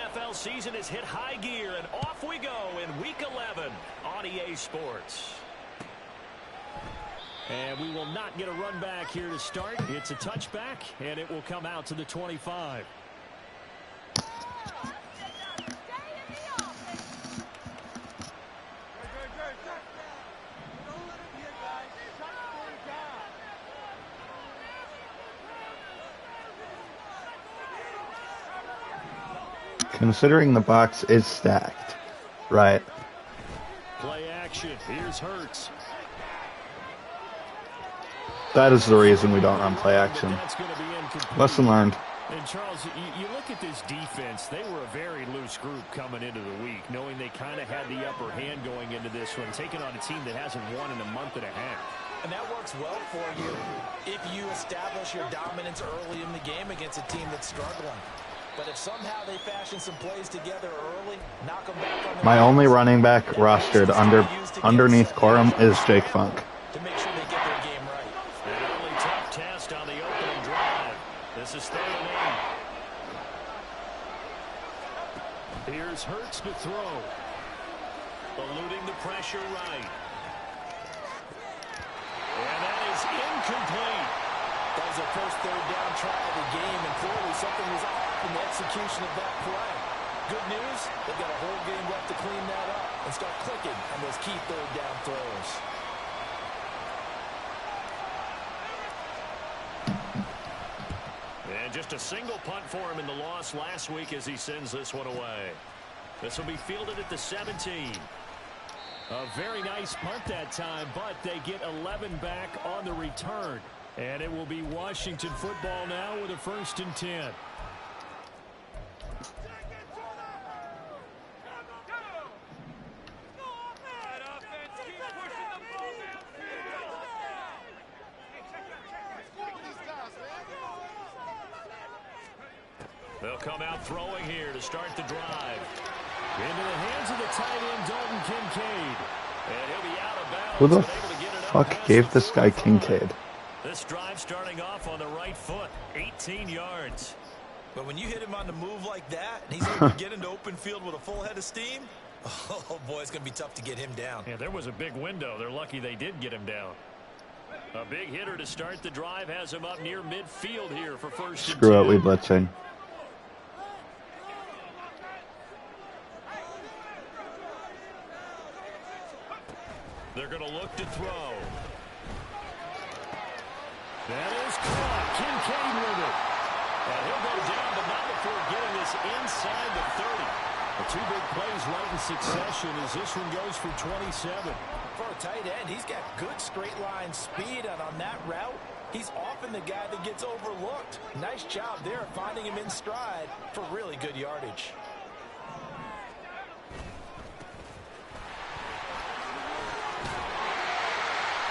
NFL season has hit high gear, and off we go in Week 11 on EA Sports. And we will not get a run back here to start. It's a touchback, and it will come out to the 25. Considering the box is stacked, right? Play action. Here's Hurts. That is the reason we don't run play action. Lesson learned. And Charles, you look at this defense, they were a very loose group coming into the week, knowing they kind of had the upper hand going into this one, taking on a team that hasn't won in a month and a half. And that works well for you if you establish your dominance early in the game against a team that's struggling. But if somehow they fashion some plays together early, knock them back on their My only running back rostered underneath Corum is Jake Funk. To make sure they get their game right. An early tough test on the opening drive. This is 3rd and 8. Here's Hurts to throw. Eluding the pressure right. And that is incomplete. That was their first 3rd down try of the game, and clearly something was off in the execution of that play. Good news, they've got a whole game left to clean that up and start clicking on those key 3rd down throws. And just a single punt for him in the loss last week as he sends this one away. This will be fielded at the 17. A very nice punt that time, but they get 11 back on the return. And it will be Washington football now with a 1st and 10. They'll come out throwing here to start the drive. Into the hands of the tight end, Dalton Kincaid. And he'll be out of bounds. Who the fuck gave this guy Kincaid? This drive starting off on the right foot, 18 yards. But when you hit him on the move like that, and he's able to get into open field with a full head of steam, oh boy, it's going to be tough to get him down. Yeah, there was a big window. They're lucky they did get him down. A big hitter to start the drive has him up near midfield here for 1st and 10. Screw it, we blitzing. They're going to look to throw. That is caught. Kincaid with it. And he'll go down, but not before getting this inside the 30. The 2 big plays right in succession as this one goes for 27. For a tight end, he's got good straight line speed, and on that route, he's often the guy that gets overlooked. Nice job there finding him in stride for really good yardage.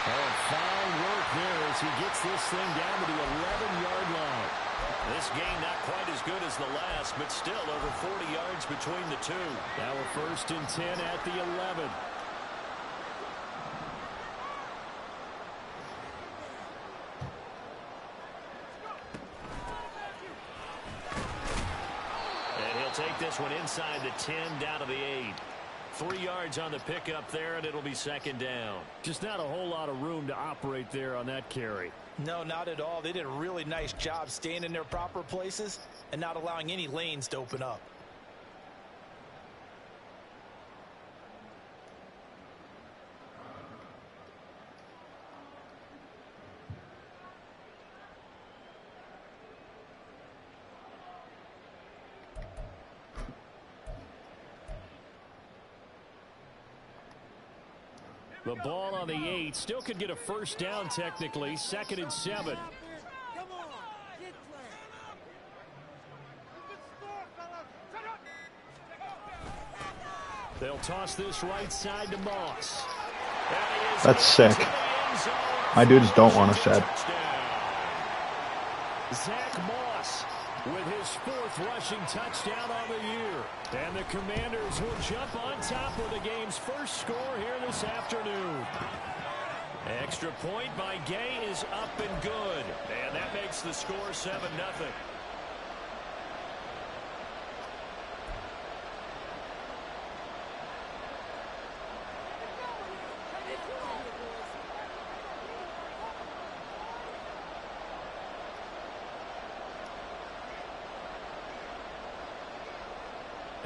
Oh, fine work there as he gets this thing down to the 11-yard line. This game not quite as good as the last, but still over 40 yards between the two. Now a 1st and 10 at the 11. And he'll take this one inside the 10 down to the 8. 3 yards on the pickup there, and it'll be 2nd down. Just not a whole lot of room to operate there on that carry. No, not at all. They did a really nice job staying in their proper places and not allowing any lanes to open up. The ball on the 8. Still could get a 1st down technically. 2nd and 7. They'll toss this right side to Moss. That's sick. My dudes don't want to shed. Zach Moss with his 4th rushing touchdown on the year. And the Commanders will jump on top of the game's first score here this afternoon. Extra point by Gay is up and good. And that makes the score 7-0.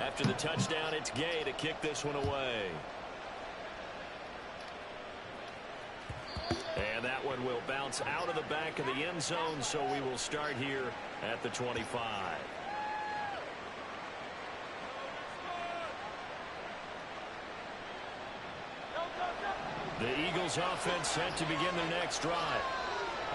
After the touchdown, it's Gay to kick this one away. And that one will bounce out of the back of the end zone, so we will start here at the 25. The Eagles offense set to begin their next drive.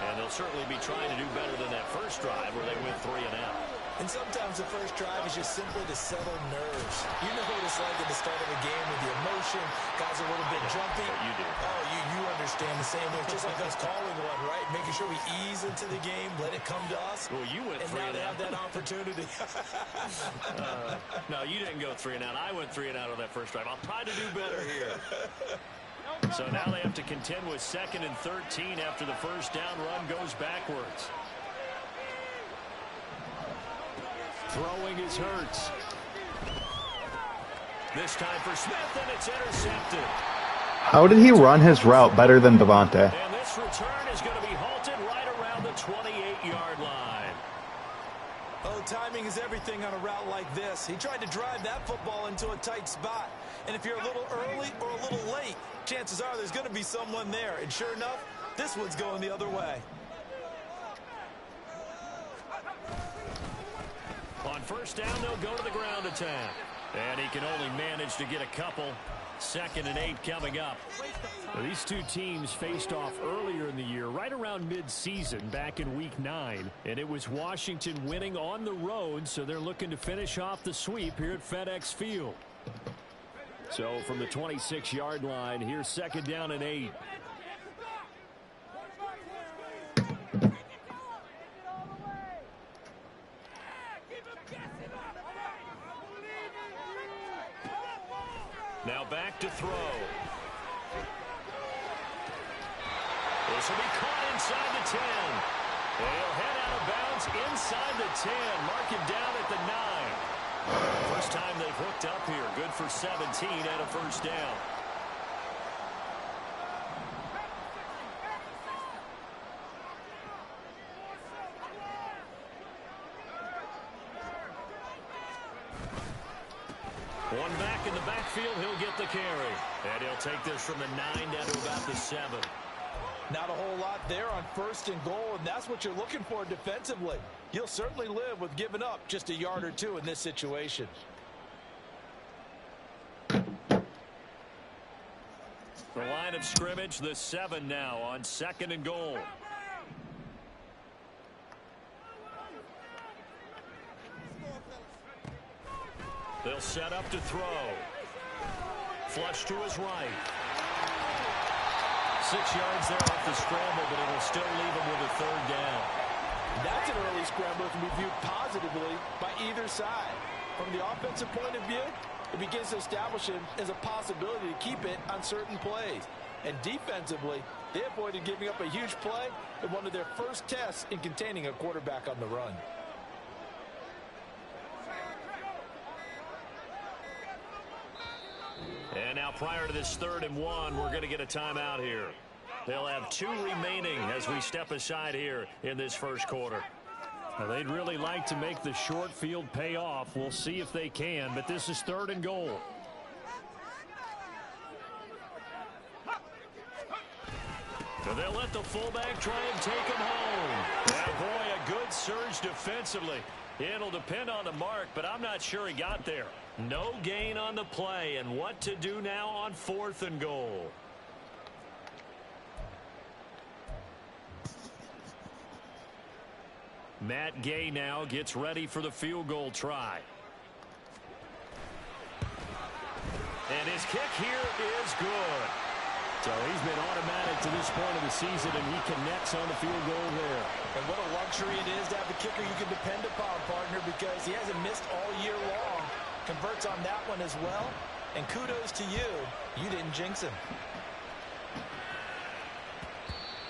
And they'll certainly be trying to do better than that first drive where they went 3 and out. And sometimes the first drive is just simply to settle nerves. You know what it's like at the start of a game with the emotion. Guys are a little bit jumpy. You do. Oh, you understand the same way. It's just like us calling one, right? Making sure we ease into the game, let it come to us. Well, you went 3 and out. And now they have that opportunity. No, you didn't go 3 and out. I went 3 and out on that first drive. I'll try to do better here. So now they have to contend with 2nd and 13 after the first down run goes backwards. Throwing is Hurts. This time for Smith, and it's intercepted. How did he run his route better than Devontae? And this return is going to be halted right around the 28-yard line. Oh, timing is everything on a route like this. He tried to drive that football into a tight spot. And if you're a little early or a little late, chances are there's going to be someone there. And sure enough, this one's going the other way. On first down, they'll go to the ground attack. And he can only manage to get a couple. 2nd and 8 coming up. Well, these two teams faced off earlier in the year, right around mid-season, back in Week 9. And it was Washington winning on the road, so they're looking to finish off the sweep here at FedEx Field. So from the 26-yard line, here's 2nd down and 8. Now back to throw. This will be caught inside the 10. They'll head out of bounds inside the 10. Mark him down at the 9. First time they've hooked up here. Good for 17 and a first down. One back in the backfield, he'll get the carry. And he'll take this from the 9 down to about the 7. Not a whole lot there on 1st and goal, and that's what you're looking for defensively. You'll certainly live with giving up just a yard or two in this situation. The line of scrimmage, the 7 now on 2nd and goal. They'll set up to throw. Flush to his right. 6 yards there off the scramble, but it'll still leave him with a 3rd down. That's an early scramble that can be viewed positively by either side. From the offensive point of view, it begins to establish him as a possibility to keep it on certain plays. And defensively, they avoided giving up a huge play in one of their first tests in containing a quarterback on the run. And now prior to this 3rd and 1, we're going to get a timeout here. They'll have 2 remaining as we step aside here in this first quarter. Well, they'd really like to make the short field pay off. We'll see if they can, but this is 3rd and goal. So they'll let the fullback try and take him home. Yeah, boy, a good surge defensively. It'll depend on the mark, but I'm not sure he got there. No gain on the play, and what to do now on 4th and goal. Matt Gay now gets ready for the field goal try. And his kick here is good. So he's been automatic to this point of the season, and he connects on the field goal there. And what a luxury it is to have a kicker you can depend upon, partner, because he hasn't missed all year long. Converts on that one as well. And kudos to you. You didn't jinx him.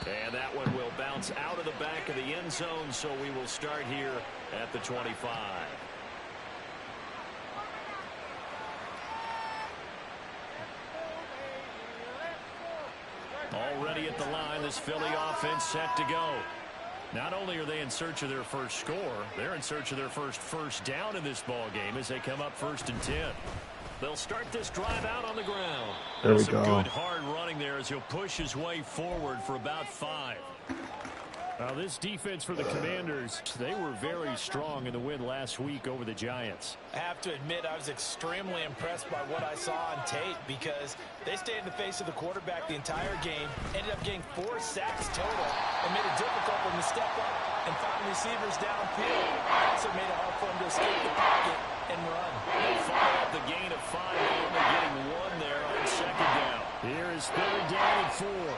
And that one will bounce out of the back of the end zone, so we will start here at the 25. Already at the line, this Philly offense set to go. Not only are they in search of their first score, they're in search of their first down in this ball game as they come up 1st and 10. They'll start this drive out on the ground. There we Some go. good hard running there as he'll push his way forward for about 5. Now this defense for the Commanders, they were very strong in the win last week over the Giants. I have to admit, I was extremely impressed by what I saw on tape because they stayed in the face of the quarterback the entire game, ended up getting 4 sacks total, and made it difficult for him to step up and find receivers downfield. Also made it hard for him to escape the pocket and run. They follow up the gain of 5, only getting 1 there on 2nd down. Here is 3rd down and 4.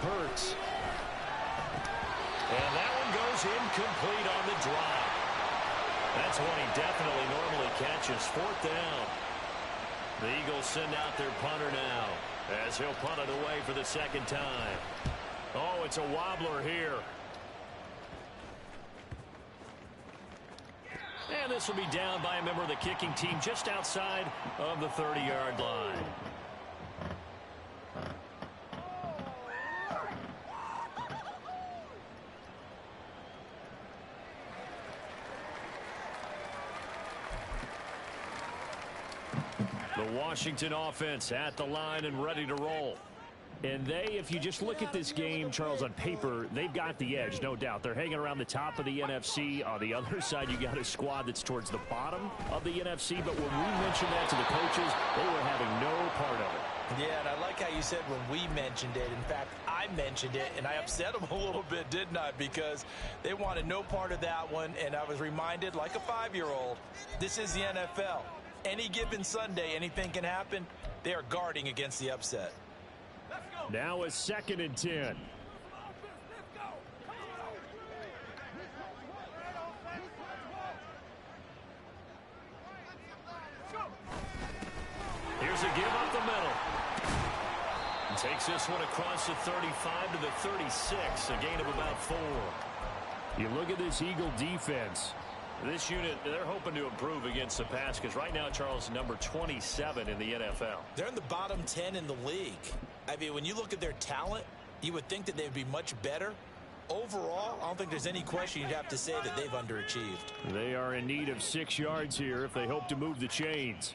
Hurts. And that one goes incomplete on the drive. That's one he definitely normally catches. 4th down. The Eagles send out their punter now as he'll punt it away for the 2nd time. Oh, it's a wobbler here. And this will be down by a member of the kicking team just outside of the 30-yard line. The Washington offense at the line and ready to roll. And if you just look at this game, Charles, on paper, they've got the edge, no doubt. They're hanging around the top of the NFC. On the other side, you got a squad that's towards the bottom of the NFC. But when we mentioned that to the coaches, they were having no part of it. Yeah, and I like how you said when we mentioned it. In fact, I mentioned it, and I upset them a little bit, didn't I? Because they wanted no part of that one, and I was reminded, like a 5-year-old, this is the NFL. Any given Sunday, anything can happen. They are guarding against the upset. Now a 2nd and 10. Here's a give up the middle. And takes this one across the 35 to the 36, a gain of about 4. You look at this Eagle defense. This unit, they're hoping to improve against the pass because right now, Charles, number 27 in the NFL. They're in the bottom 10 in the league. I mean, when you look at their talent, you would think that they'd be much better. Overall, I don't think there's any question you'd have to say that they've underachieved. They are in need of 6 yards here if they hope to move the chains.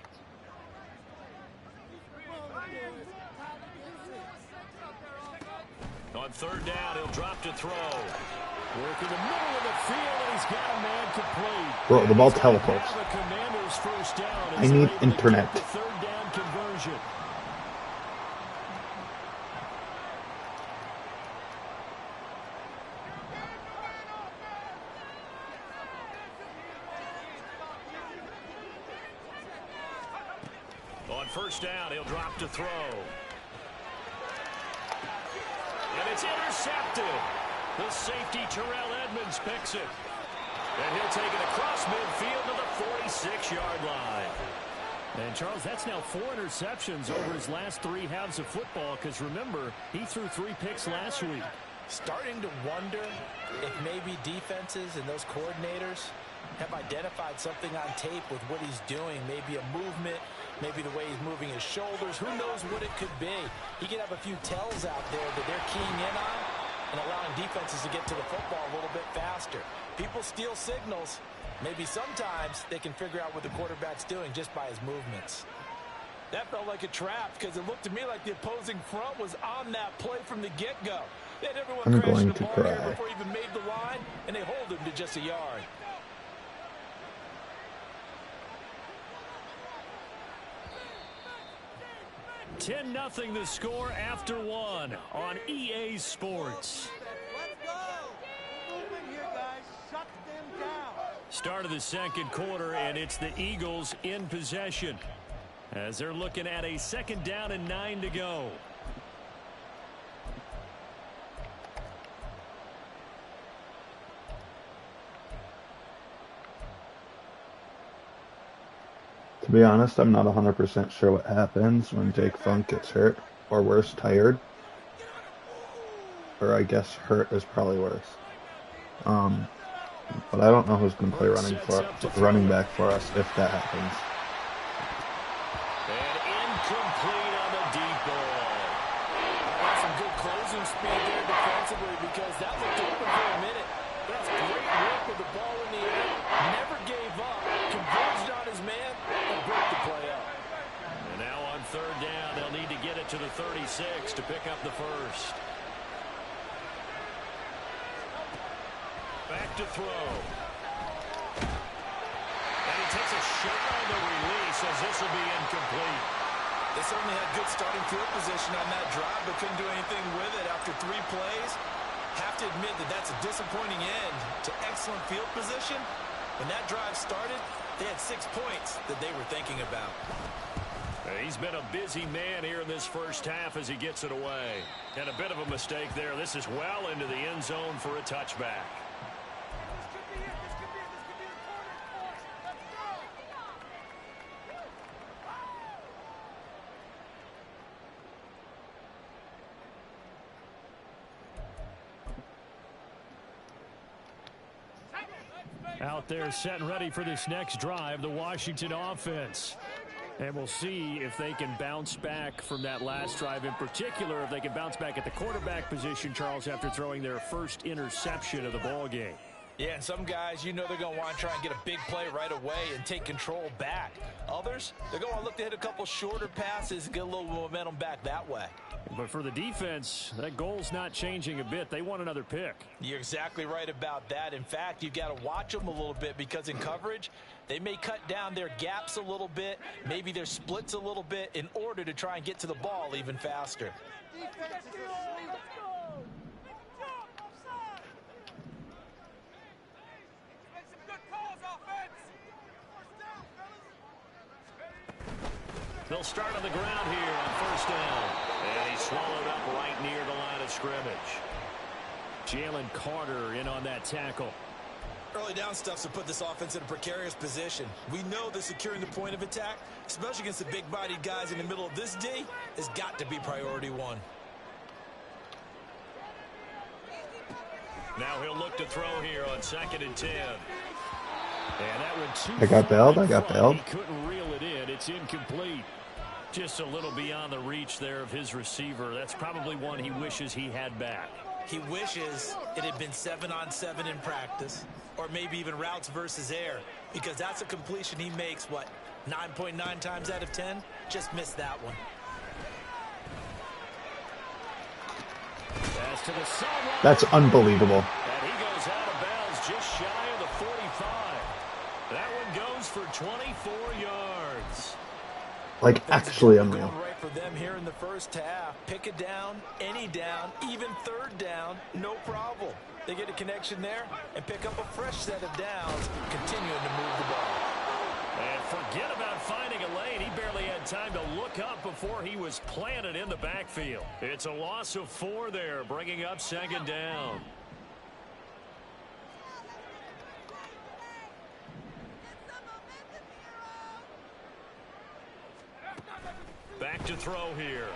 On 3rd down, he'll drop to throw. Work in the middle of the field, and he's got a man complete. Bro, the ball teleports. I need internet. The 3rd down conversion. On 1st down, he'll drop to throw. And it's intercepted. The safety, Terrell Edmonds, picks it. And he'll take it across midfield to the 46-yard line. And, Charles, that's now 4 interceptions over his last 3 halves of football because, remember, he threw 3 picks last week. Starting to wonder if maybe defenses and those coordinators have identified something on tape with what he's doing. Maybe a movement, maybe the way he's moving his shoulders. Who knows what it could be? He could have a few tells out there that they're keying in on and allowing defenses to get to the football a little bit faster. People steal signals. Maybe sometimes they can figure out what the quarterback's doing just by his movements. That felt like a trap because it looked to me like the opposing front was on that play from the get-go. They had everyone I'm crashing going the to ball cry. here before he even made the line, and they hold him to just a yard. Ten 0 the score after 1 on EA Sports. Start of the 2nd quarter, and it's the Eagles in possession as they're looking at a 2nd down and 9 to go. To be honest, I'm not 100% sure what happens when Jake Funk gets hurt, or worse, tired. Or I guess hurt is probably worse. But I don't know who's going to play running back for us if that happens. And incomplete on the deep ball. 6 to pick up the first. Back to throw. And he takes a shot on the release as this will be incomplete. They certainly had good starting field position on that drive, but couldn't do anything with it after 3 plays. Have to admit that that's a disappointing end to excellent field position. When that drive started, they had 6 points that they were thinking about. He's been a busy man here in this first half as he gets it away. And a bit of a mistake there. This is well into the end zone for a touchback. Out there set and ready for this next drive, the Washington offense. And we'll see if they can bounce back from that last drive, in particular, if they can bounce back at the quarterback position, Charles, after throwing their first interception of the ball game. Yeah, and some guys, you know they're going to want to try and get a big play right away and take control back. Others, they're going to look to hit a couple shorter passes and get a little momentum back that way. But for the defense, that goal's not changing a bit. They want another pick. You're exactly right about that. In fact, you've got to watch them a little bit because in coverage, they may cut down their gaps a little bit, maybe their splits a little bit in order to try and get to the ball even faster. They'll start on the ground here on first down. And he's swallowed up right near the line of scrimmage. Jalen Carter in on that tackle. Early down stuffs will put this offense in a precarious position. We know that securing the point of attack, especially against the big-bodied guys in the middle of this D, has got to be priority 1. Now he'll look to throw here on 2nd and 10. And that went too I got bailed. I got bailed. He couldn't reel it in. It's incomplete. Just a little beyond the reach there of his receiver. That's probably one he wishes he had back. He wishes it had been 7-on-7 in practice, or maybe even routes versus air, because that's a completion he makes, what, 9.9 times out of 10? Just missed that one. That's unbelievable. And he goes out of bounds just shy of the 45. That one goes for 24 yards. Like, actually unreal. Right for them here in the first half. Pick it down, any down, even 3rd down, no problem. They get a connection there and pick up a fresh set of downs, continuing to move the ball. And forget about finding a lane. He barely had time to look up before he was planted in the backfield. It's a loss of 4 there, bringing up 2nd down. Back to throw here.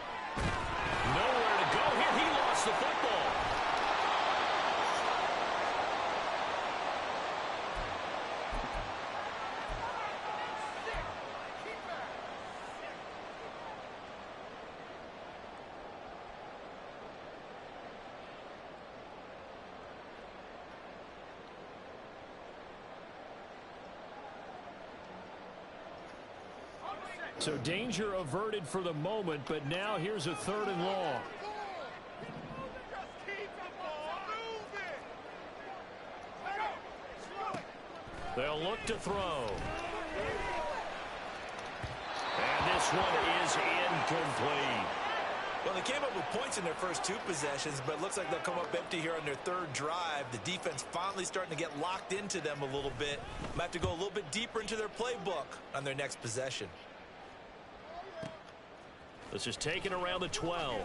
Nowhere to go here. He lost the football. So danger averted for the moment, but now here's a 3rd and long. They'll look to throw. And this one is incomplete. Well, they came up with points in their first 2 possessions, but it looks like they'll come up empty here on their 3rd drive. The defense finally starting to get locked into them a little bit. Might have to go a little bit deeper into their playbook on their next possession. This is taken around the 12.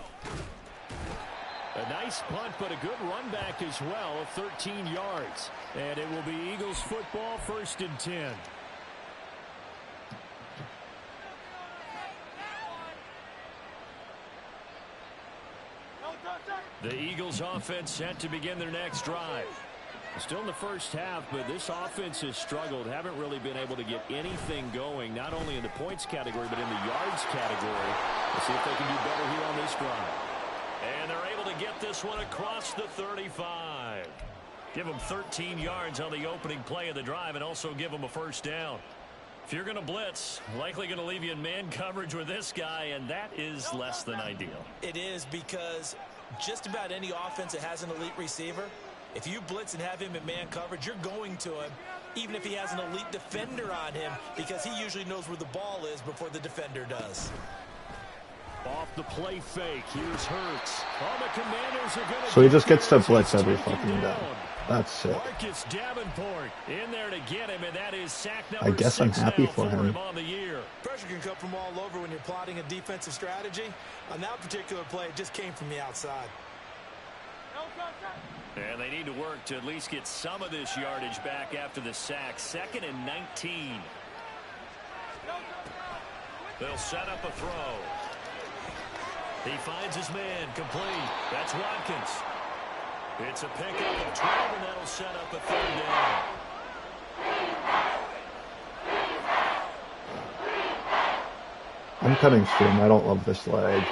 A nice punt, but a good run back as well of 13 yards. And it will be Eagles football, 1st and 10. The Eagles offense set to begin their next drive. Still in the first half, but this offense has struggled. Haven't really been able to get anything going, not only in the points category, but in the yards category. Let's see if they can do better here on this drive. And they're able to get this one across the 35. Give them 13 yards on the opening play of the drive and also give them a 1st down. If you're going to blitz, likely going to leave you in man coverage with this guy, and that is less than ideal. It is, because just about any offense that has an elite receiver, if you blitz and have him in man coverage, you're going to him, even if he has an elite defender on him, because he usually knows where the ball is before the defender does. Off the play fake, here's Hurts. Oh, the Commanders are going So he just gets to blitz every fucking down. That's sick. Marcus Davenport in there to get him, and that is sack number I guess I'm 6 happy now for him. on the year. Pressure can come from all over when you're plotting a defensive strategy. On that particular play, it just came from the outside. And they need to work to at least get some of this yardage back after the sack. 2nd and 19. They'll set up a throw. He finds his man, complete. That's Watkins. It's a pickup of 12, and that'll set up a 3rd down. I'm cutting stream. I don't love this lag.